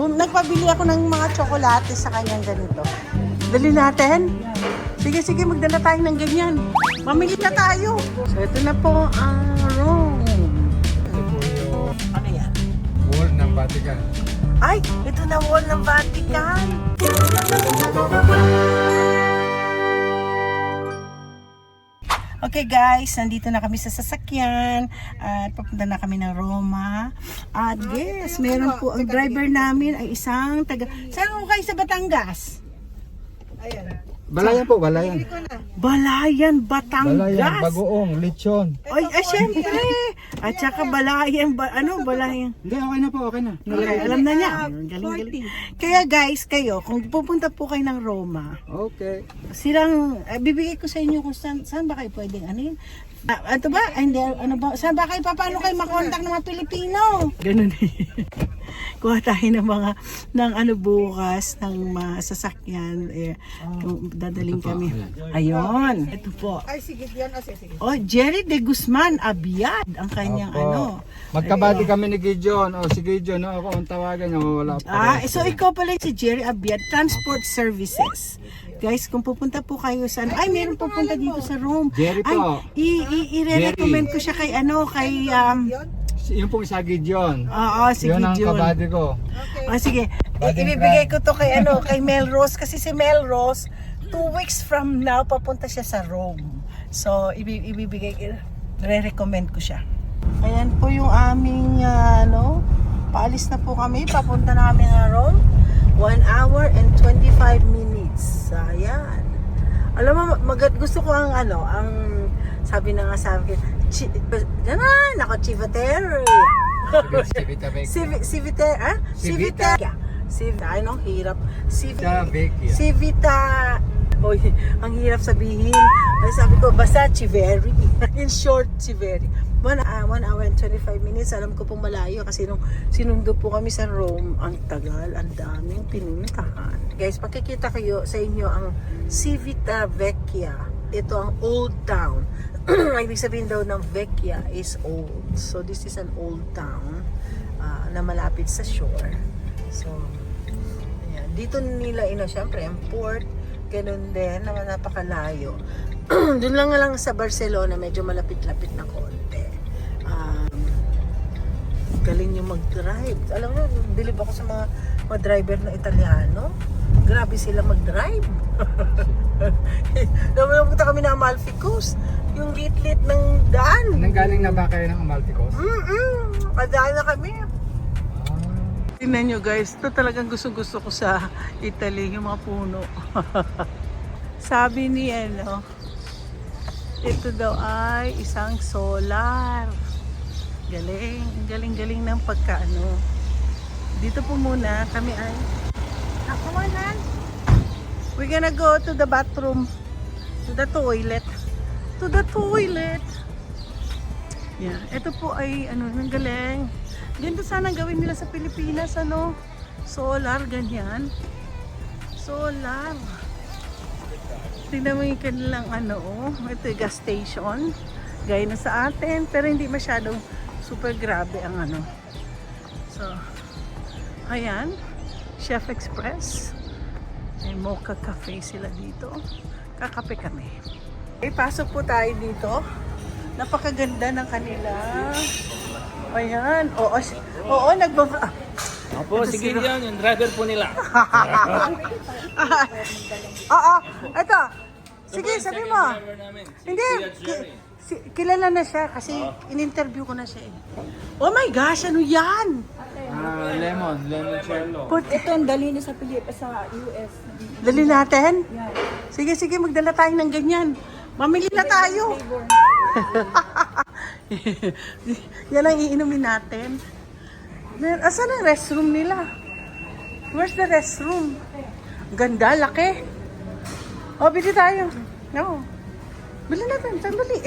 Nagpabili ako ng mga tsokolate sa kanyang ganito. Dali natin. Sige, sige, magdala tayo ng ganyan. Mamili na tayo. So, ito na po ang room. Ano yan? Wall ng Vatican. Ay, ito na wall ng Vatican. Okay guys, nandito na kami sa sasakyan at papunta na kami ng Roma. At yes, meron po ang driver namin ay isang taga... Saan ko kayo sa Batangas? Ayan. Balayan po, balayan. Balayan, Batangas. Balayan, bagoong, lechon. Ay, syempre. At saka Balayan, Balayan. Hindi, okay na po, okay na. Okay, alam na niya. Galing. Kaya guys, kayo, kung pupunta po kayo ng Roma, Okay. bibigay ko sa inyo kung saan ba kayo pwedeng ano yun. Ito ba? Ay, hindi, ano ba? Saan ba kayo, paano kayo makontak ng mga Pilipino? Ganun kuha tayo ng bukas, ng masasakyan, kung dadaling kami. Ayun, ito po. Ay, sige, yan. Sige. Oh, Jerry de Guzman Abiad, ang kanyang Opo. Magkabati kami ni Gideon. O si Gideon, ako ang tawagan niya, wala pa. so ikaw pala si Jerry Abiad, Transport Services. Guys, kung pupunta po kayo sa meron pupunta dito sa Rome. Jerry po. I-recommend ko siya kay Yung pong isa Gideon. Oo, si Yun ang Gideon. kabati ko. Sige. Ibibigay ko to kay kay Melrose kasi si Melrose 2 weeks from now papunta siya sa Rome. So re-recommend ko siya. Ayan po yung aming paalis na po kami, papunta na kami ng Rome. 1 hour and 25 minutes. Ayan. Alam mo, gusto ko ang sabi na nga sa akin, Civitere. Civita. Ang hirap. Civita. Oy, ang hirap sabihin. Ay, sabi ko, basta Chiveri. In short, Chiveri. 1 hour and 25 minutes. Alam ko pong malayo kasi nung sinundo po kami sa Rome, ang tagal, ang daming pinuntahan. Guys, pakikita kayo sa inyo ang Civita Vecchia. Ito ang old town. Ibig sabihin daw ng Vecchia is old. So this is an old town na malapit sa shore. So, ayan. Dito nila syempre ang port, ganun din, naman napakalayo. Doon lang sa Barcelona, medyo malapit-lapit na konti. Galing yung mag-drive. Alam mo, bilib ako sa mga driver na Italiano. Grabe sila mag-drive. Napunta kami na Amalfi Coast. Yung lit-lit ng daan. Nanggaling na ba kayo ng Amalfi Coast? Padaan na kami. Tingnan nyo guys, ito talagang gusto ko sa Italy, yung mga puno. Sabi ni ito daw ay isang solar. Galing ng pagkaano. Dito po muna kami ay kawanan. We're gonna go to the bathroom, to the toilet. Yeah, ito po ay ang galing. Ganito sana gawin nila sa Pilipinas, solar, ganyan. Solar. Tingnan mo yung kanilang ito yung gas station. Gaya na sa atin, pero hindi masyadong super grabe ang So, ayan, Chef Express. May Mocha Cafe sila dito. Kakape kami. Okay, pasok po tayo dito. Napakaganda ng kanila. Ayan. Oo, Opo, sige yan, yung driver po nila. Oo, ito. Sige, sabi mo. Hindi, kilala na siya kasi in-interview ko na siya Oh my gosh, ano yan? Lemon cello. Ito ang dali na sa US. Dali natin? Sige, magdala tayo ng ganyan. Mamili na tayo. Yan ang iinumin natin. Asan ang restroom nila? Where's the restroom? Ganda, laki. Bili tayo. No. Bili natin, sandali.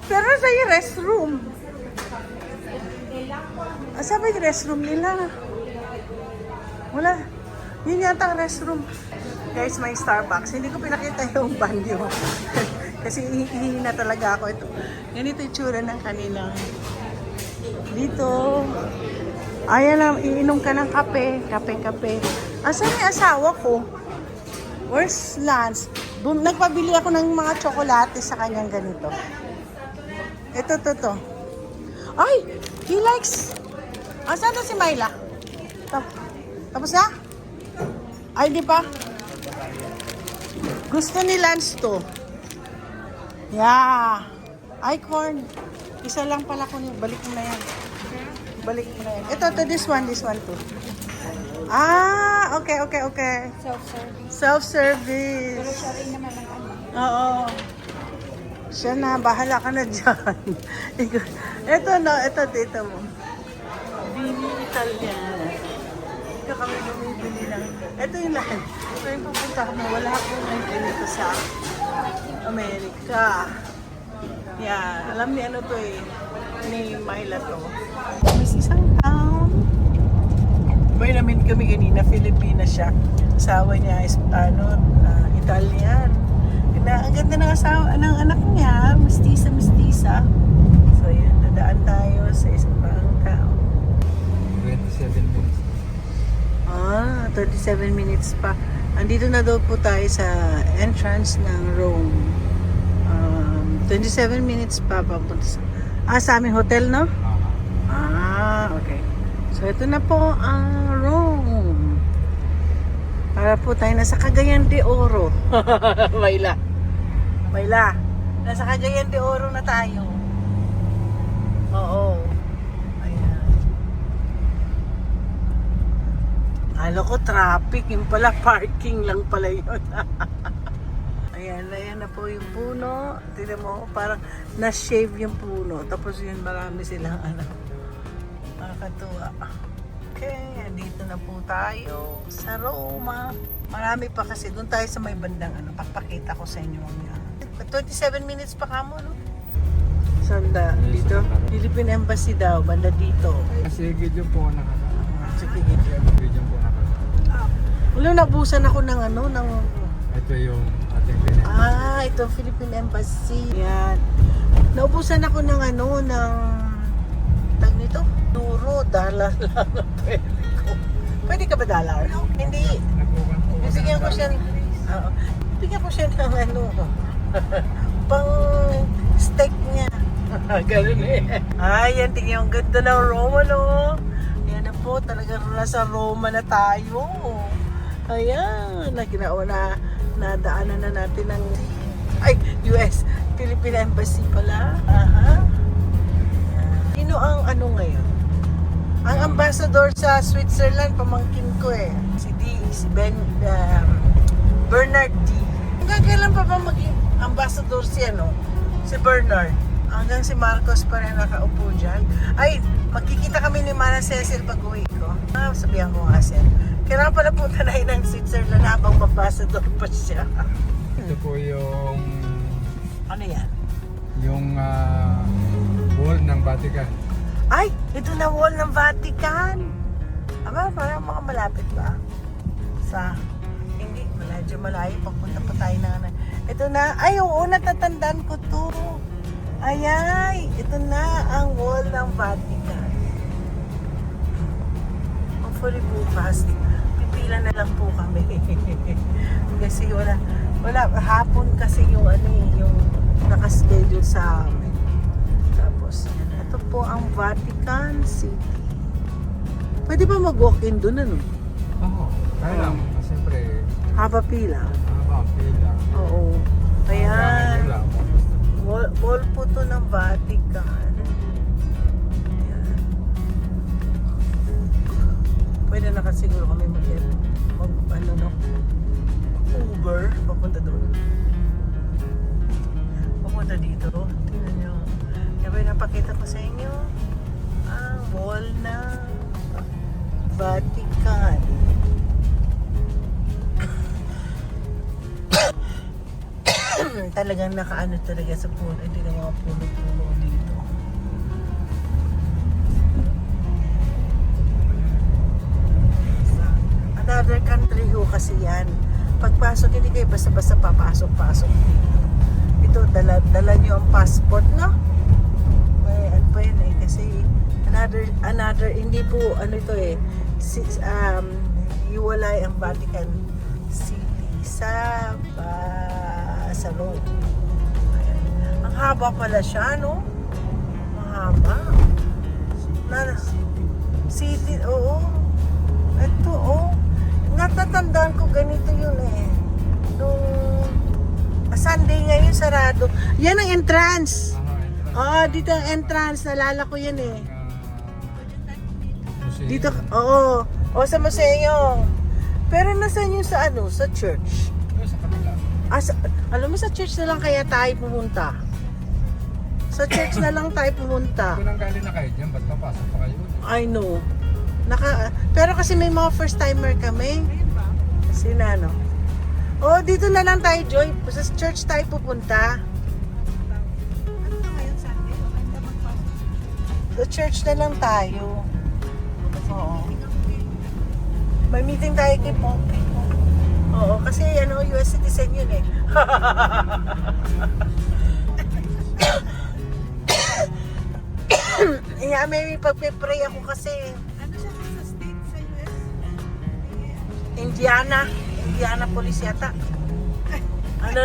Pero sa yung restroom. Asan ba yung restroom nila? Wala. Yun yata ang restroom. Guys, may Starbucks. Hindi ko pinakita yung banyo. Kasi hihina talaga ako ito. Ganito yung tsura ng kanilang dito. Ayan na, iinom ka ng kape. Kape. Asan yung asawa ko? Where's Lance? Doon, nagpabili ako ng mga tsokolate sa kanyang ganito. Ito. Ay! He likes... Asan na si Myla? Tapos na? Ay, di pa? Gusto ni Lance to. Yeah. Ay, corn. Isa lang pala ko niya. Balik mo na yan. Ito, this one too. Ah, okay. Self-service. Self-service. Pero siya rin naman ang ano. Oo. Siya na, bahala ka na dyan. Ito, dito mo. Bini Italiana. Ito kami bumibili lang. Ito yung lahat. Ito yung pupuntahan mo. Wala akong ganito sa Amerika. Yeah, alam ni ano to eh. Ni Myla to. May isang town. May namin kami kanina, Filipina siya. Asawa niya is Italian. Ang ganda ng asawa ng anak niya, mestiza. So yun, nadaan tayo sa isang town. 27 minutes. 37 minutes pa. Andito na daw po tayo sa entrance ng Rome. 27 minutes pa papunta sa aming hotel, no? Okay. So ito na po ang Rome. Para po tayo nasa Cagayan de Oro. Mayla. Nasa Cagayan de Oro na tayo. Oo. Ayan. Alo ko traffic, yung pala parking lang pala yun. Ayan na po yung puno. Tignan mo, parang na-shave yung puno. Tapos yun, marami silang nakakatuwa. Okay, andito na po tayo sa Roma. Marami pa kasi. Doon tayo sa may bandang papakita ko sa inyo. 27 minutes pa kamo, no? Sanda, dito. Philippine Embassy daw, banda dito. Kasi video po nakaka. Sige, Video po nakaka. Wala, nabusan ako ng Ito yung ating pinag. ito Philippine Embassy. Yan. Naubusan ako ng tag nito? Euro, dollar lang ang pwede ko. Pwede ka ba dollar? Hindi. Bibigyan ko siya ng pang steak niya. Ganun eh. Yan, tingnan yung ganda ng Roma, no? Yan na po, talagang nasa Roma na tayo. Ayan, nadaanan na natin ng US, Philippine Embassy pala. Sino ang ngayon? Ang ambassador sa Switzerland, pamangkin ko eh. Si Bernard D. Hanggang kailan pa ba maging ambassador si Bernard? Hanggang si Marcos pa rin nakaupo dyan. Ay, magkikita kami ni Mana Cecil pag uwi ko. Sabihan ko nga siya. Kailangan pala punta na ng Switzerland habang ambassador pa siya. Ito po yung Ano yan? yung wall ng Vatican. Ay, ito na wall ng Vatican. Parang mga malapit ba? Hindi, medyo malayo. Pagpunta pa tayo na. Ito na, oo, natatandaan ko to. Ito na ang wall ng Vatican. Hopefully bukas, pipila na lang po kami. Kasi wala, hapon kasi yung yung nakaschedule sa amin. Tapos, ito po ang Vatican City. Pwede ba mag-walk-in doon, Oo. Kaya lang, siyempre, Haba pila. pila. Oo. Ayan. Wala. Wall po to ng Vatican. Ayan. Pwede na kasi siguro kami Uber. Papunta doon. Papunta dito. Tingnan nyo. Kaya napakita ko sa inyo ang wall ng Vatican. Talagang nakaano talaga sa puno. Hindi na mga puno-puno dito. Another country ho kasi yan. Pagpasok, hindi kayo basta-basta papasok-pasok dito. Ito, dala nyo ang passport, no? Ano pa yun eh. Kasi another, hindi po, ano ito eh, hiwalay ang Vatican City sa Rome. Ayan. Ang haba pala siya, no? Mahaba. City, oo. Ito, oh. Natatandaan ko ganito yun eh. Nung Sunday ngayon, sarado. Yan ang entrance. Dito ang entrance. Nalala ko yan eh. Dito, oo. Sa museo. Pero nasaan yung sa ano? Sa church. Sa kanila. Alam mo, sa church na lang kaya tayo pumunta. Sa church na lang tayo pumunta. Kung nang galing na kayo dyan, ba't papasok pa kayo? I know. Pero kasi may mga first timer kami. Sinano? Dito na lang tayo, Joy. Sa church tayo pupunta. Sa church na lang tayo. Oo. May meeting tayo kay Poppy. Oo, kasi US citizen yun eh. May pagpe-pray ako kasi. Ano siya sa state sa US? Indianapolis yata. Ano?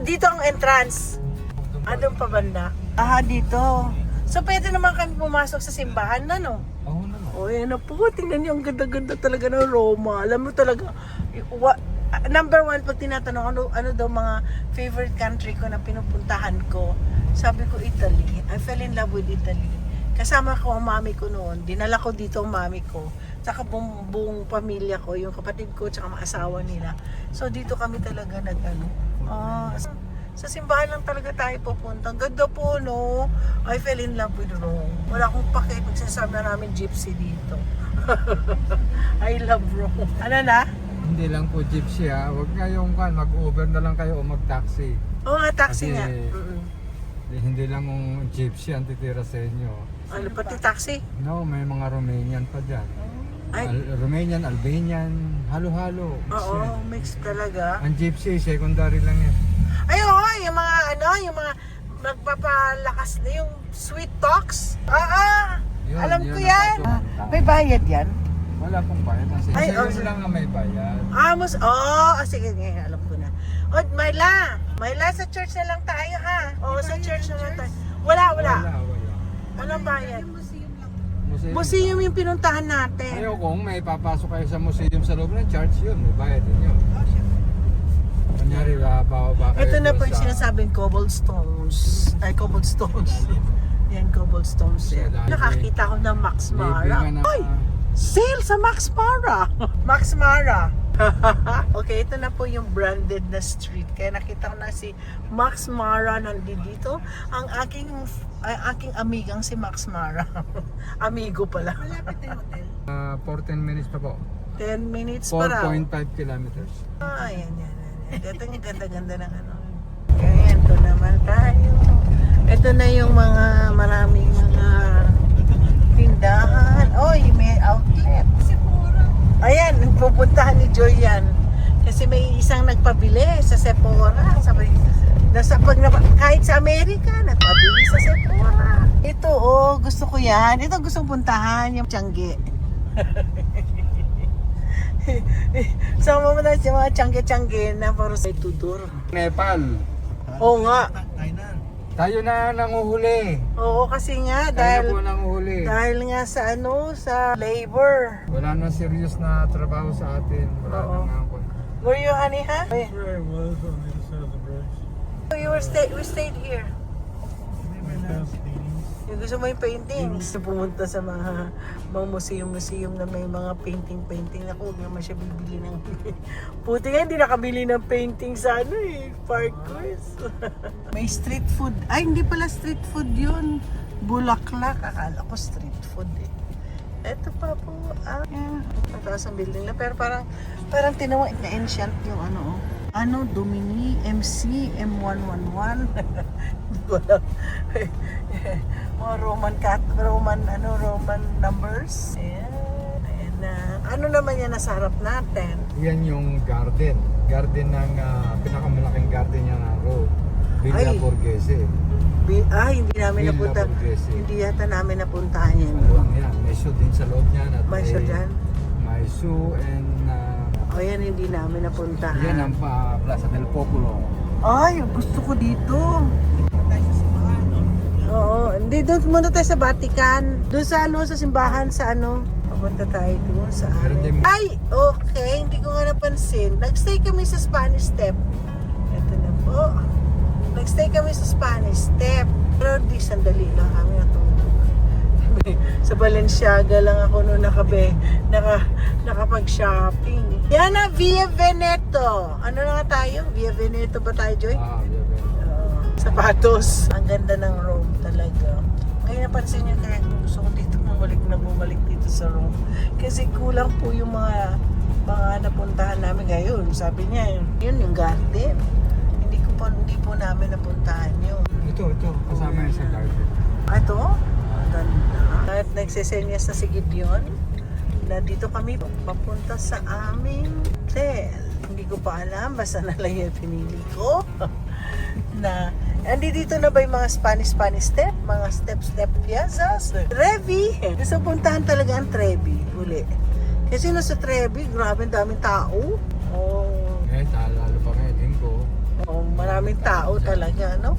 Dito ang entrance. Anong pa banda? Dito. So, pwede naman kami pumasok sa simbahan na, no? Oo naman. Yan na po. Tingnan niyo, ang ganda-ganda talaga ng Roma. Alam mo talaga, number one, pag tinatanong, ano daw mga favorite country ko na pinupuntahan ko, sabi ko, Italy. I fell in love with Italy. Kasama ko ang mami ko noon. Dinala ko dito ang mami ko. Tsaka buong pamilya ko, yung kapatid ko, tsaka mga asawa nila. So, dito kami talaga sa simbahan lang talaga tayo pupunta. Ganda po, no? I fell in love with Rome. Wala akong pake pag sinasabi na namin gypsy dito. I love Rome. Ano na? Hindi lang po gypsy ha. Huwag kayong mag-Uber na lang kayo o mag-taxi. Taxi Kasi, nga. Hindi lang yung gypsy ang titira sa inyo. Ano pati taxi? No, may mga Romanian pa dyan. Ay. Romanian, Albanian, halo-halo. Oo, mix talaga. Ang gypsy, secondary lang yan. Ay, yung mga yung mga magpapalakas na yung sweet talks. Yun, Alam yun ko ang yan. patutuntan. May bayad yan? Wala pong bayad. Kasi Ay, yun lang ang may bayad. Sige, ngayon alam ko na. Mayla, sa church na lang tayo ha. Sa church na lang tayo. Wala. Walang bayad. Museum lang. Museum yung pinuntahan natin. Ayaw kung may papasok kayo sa museum sa loob ng church, yun, may bayad din yun. Kunyari, bababa kayo. Ito na po doon yung sa- sinasabing cobblestones. Yan, cobblestones. Yan. Sa dahil- Nakakita ko ng Max Mara. Libre nga na- Ay! Sale sa Max Mara! Max Mara! Okay, ito na po yung branded na street. Kaya nakita ko na si Max Mara nandito. Ang aking amigang si Max Mara. Amigo pala. Malapit na yung hotel. 14 minutes pa po. 10 minutes pa raw. 4.5 kilometers. Yan. Ito yung ganda-ganda ng ano. Kaya ito naman tayo. Ito na yung mga maraming mga tindahan. May outlet. Sephora. Ayan, pupuntahan ni Joy yan. Kasi may isang nagpabili sa Sephora. Kahit sa Amerika, nagpabili sa Sephora. Ito, gusto ko yan. Ito gusto kong puntahan, yung Tiangge. Sama mo na si mga Tiangge na para sa Tudor. Nepal. Oo nga. Tayo na nanguhuli. Oo, kasi nga, Tayo po dahil nanguhuli. nga sa sa labor. Wala na serious na trabaho sa atin. Wala Oo. na nga. Were you, honey, ha? Where I was on the other side of the bridge. We stayed here. Yung gusto mo yung paintings. Pumunta sa mga museum na may mga painting. Ako, huwag naman siya bibili ng... Puti nga, hindi nakabili ng painting sa Parkers. May street food. Ay, hindi pala street food yun. Bulaklak. Akala ko street food eh. Eto pa po. Mataas ang building na. Pero parang tinawa na ancient yung Domini, MC, M111. Wala. Mga Roman numbers. Ayan na. Ano naman yan nasa harap natin? Yan yung garden. Garden ng pinakamalaking garden niya na road. Villa Borghese. Hindi namin Villa napunta. Borghese. Hindi yata namin napuntahan yan. Yan, may show din sa loob niyan. At May show dyan? May show and O yan, hindi namin napuntahan. yan ang Plaza del Popolo. Ay, gusto ko dito. Oo, hindi doon muna tayo sa Vatican. Doon sa sa simbahan sa Papunta tayo doon sa Ay, okay, hindi ko nga napansin. Nagstay kami sa Spanish Step. Ito na po. Nagstay kami sa Spanish Step. Pero di sandali lang kami natulog. Sa Balenciaga lang ako noon nakapag-shopping. Yan na, Via Veneto. Ano na nga tayo? Via Veneto ba tayo, Joy? Villa Veneto. Sapatos. Ang ganda ng Rome talaga. Ngayon napansin nyo kaya gusto ko dito bumalik dito sa Rome. Kasi kulang po yung mga napuntahan namin ngayon. Sabi niya, yun yung garden. Hindi po namin napuntahan yun. Ito, kasama yan sa garden. Ito? Ang ganda. At nagsesenyas na si Gideon na dito kami papunta sa aming hotel. Hindi ko pa alam, basta na lang yung pinili ko. Na, dito na ba yung mga Spanish step? Mga step piazzas? Trevi! Gusto puntahan talaga ang Trevi uli. Kasi nasa Trevi, grabe ang daming tao. Oh. Lalo pa ngayon ko. Oh, maraming tao talaga, no?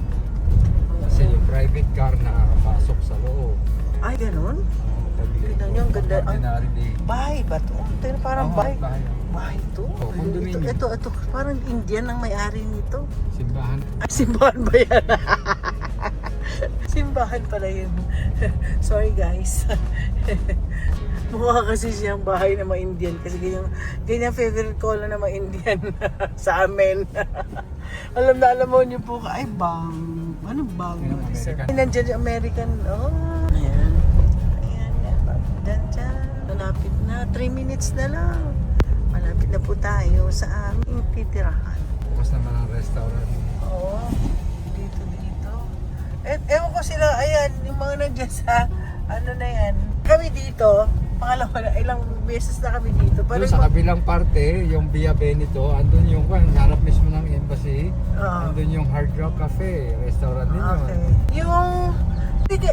Kasi yung private car nakakapasok sa loob. Ay, ganun? Tignan nyo, ang ganda. Ordinary day. Bahay ba to? Tignan parang bahay. Bahay. To? Condominium. Ito, parang Indian ang may-ari nito. Simbahan. Ay, simbahan ba yan? Simbahan pala yun. Sorry guys. Mukha kasi siyang bahay ng mga Indian. Kasi ganyan favorite ko lang ng mga Indian sa amin. alam mo niyo po, ay bang. Ano bang? American. Nandiyan yung American. Oh, ayan. Dyan. Malapit na. 3 minutes na lang. Malapit na po tayo sa aming titirahan. Bukas naman ang restaurant. Oo. Dito. Ewan ko sila, ayan, yung mga nandiyan sa, na yan. Kami dito, pangalawa na, ilang beses na kami dito. Doon sa kabilang parte, yung Via Veneto, andun yung harap mismo ng embassy. Andun yung Hard Rock Cafe, restaurant din yun. Okay.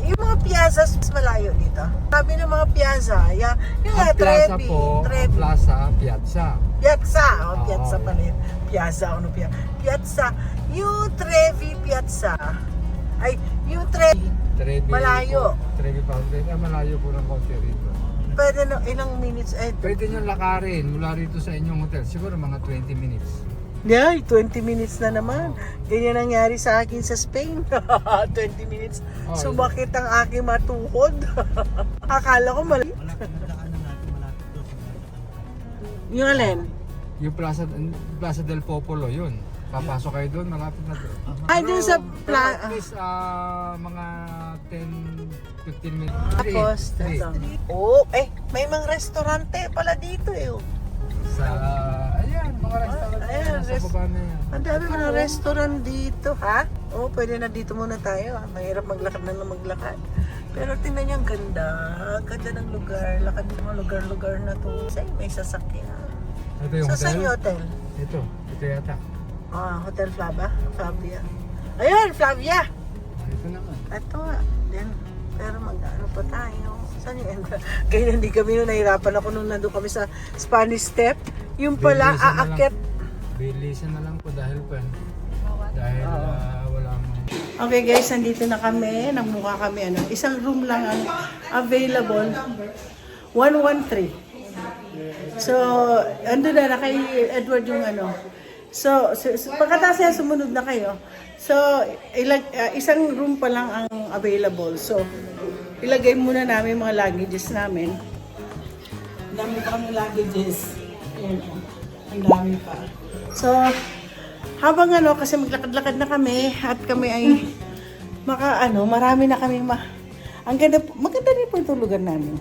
Yung mga piazzas, mas malayo dito. Sabi ng mga piazza, yung Ang plaza Trevi. po, ang plaza, piazza. Piazza. Piazza Oo. pala yun. Piazza, Piazza. Yung Trevi Piazza. Ay, yung Trevi. Malayo. Trevi Fountain. Malayo po ng konti rito. Pwede na ilang minutes. Pwede nyo lakarin mula rito sa inyong hotel. Siguro mga 20 minutes. Yeah, 20 minutes na naman. Ganyan nangyari sa akin sa Spain. 20 minutes. Sumakit ang aking matuhod. Akala ko mali. Yung alin? Yung Plaza del Popolo, yun. Papasok kayo doon, malapit na doon. Ay, dun sa At least mga 10-15 minutes. Tapos, Three. may mga restaurante pala dito eh. Ayan, mga restaurant. Ayan, Sa baba na yan. Ang dami mga restaurant dito, ha? Pwede na dito muna tayo. Mahirap maglakad na maglakad. Pero tingnan niyo, ang ganda. Ang ganda ng lugar. Lakad ng mga lugar-lugar na to. May sasakyan. Ito yung Sa saan yung hotel? Ito yata. Hotel Flavia. Ayun, Flavia! Ito naman. Ito nga. Pero mag-ano pa tayo. Saan yung end? Kaya hindi kami nahirapan ako nung nandun kami sa Spanish Step. Yung pala, aakyat. Bilisan na lang po dahil wala mo. Okay guys, nandito na kami. Nagmukha kami. Isang room lang ang available. 113. So, ando na kay Edward yung So pagkatapos yan, sumunod na kayo. So, isang room pa lang ang available. So, ilagay muna namin mga luggages namin. Ang dami pa kami luggages. Ayan, ang dami pa. So, habang kasi maglakad-lakad na kami at kami ay marami na kami ang maganda rin po yung tulugan namin.